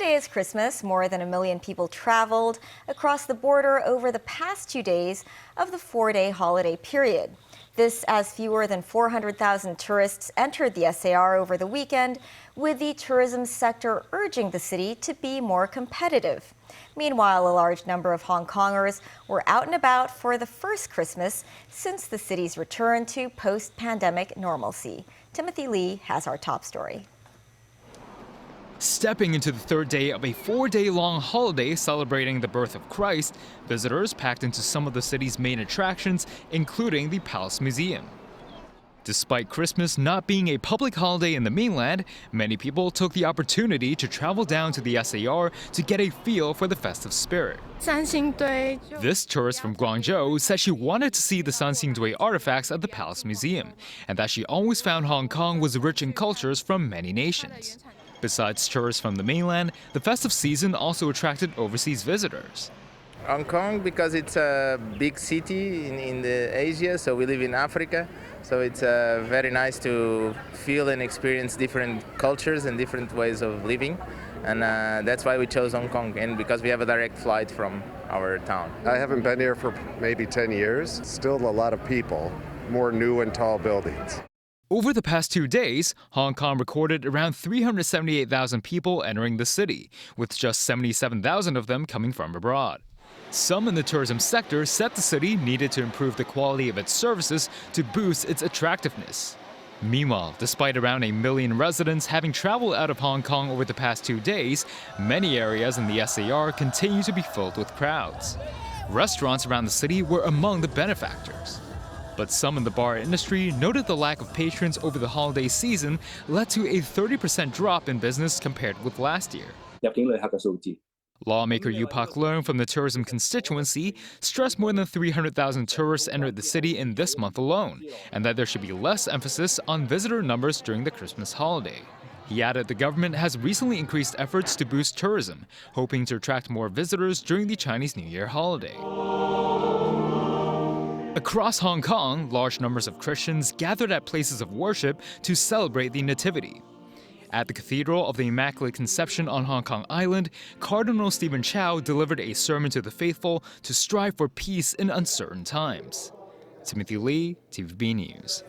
Today is Christmas. More than 1 million people traveled across the border over the past 2 days of the 4-day holiday period. This as fewer than 400,000 tourists entered the SAR over the weekend, with the tourism sector urging the city to be more competitive. Meanwhile, a large number of Hong Kongers were out and about for the first Christmas since the city's return to post-pandemic normalcy. Timothy Lee has our top story. Stepping into the third day of a 4-day-long holiday celebrating the birth of Christ, visitors packed into some of the city's main attractions, including the Palace Museum. Despite Christmas not being a public holiday in the mainland, many people took the opportunity to travel down to the SAR to get a feel for the festive spirit. This tourist from Guangzhou said she wanted to see the Sanxingdui artifacts at the Palace Museum, and that she always found Hong Kong was rich in cultures from many nations. Besides tourists from the mainland, the festive season also attracted overseas visitors. Hong Kong, because it's a big city in the Asia, so we live in Africa, so it's very nice to feel and experience different cultures and different ways of living, and that's why we chose Hong Kong, and because we have a direct flight from our town. I haven't been here for maybe 10 years. Still a lot of people, more new and tall buildings. Over the past 2 days, Hong Kong recorded around 378,000 people entering the city, with just 77,000 of them coming from abroad. Some in the tourism sector said the city needed to improve the quality of its services to boost its attractiveness. Meanwhile, despite around 1 million residents having traveled out of Hong Kong over the past 2 days, many areas in the SAR continue to be filled with crowds. Restaurants around the city were among the benefactors. But some in the bar industry noted the lack of patrons over the holiday season led to a 30% drop in business compared with last year. Lawmaker Yu Pak Leung from the tourism constituency stressed more than 300,000 tourists entered the city in this month alone, and that there should be less emphasis on visitor numbers during the Christmas holiday. He added the government has recently increased efforts to boost tourism, hoping to attract more visitors during the Chinese New Year holiday. Across Hong Kong, large numbers of Christians gathered at places of worship to celebrate the Nativity. At the Cathedral of the Immaculate Conception on Hong Kong Island, Cardinal Stephen Chow delivered a sermon to the faithful to strive for peace in uncertain times. Timothy Lee, TVB News.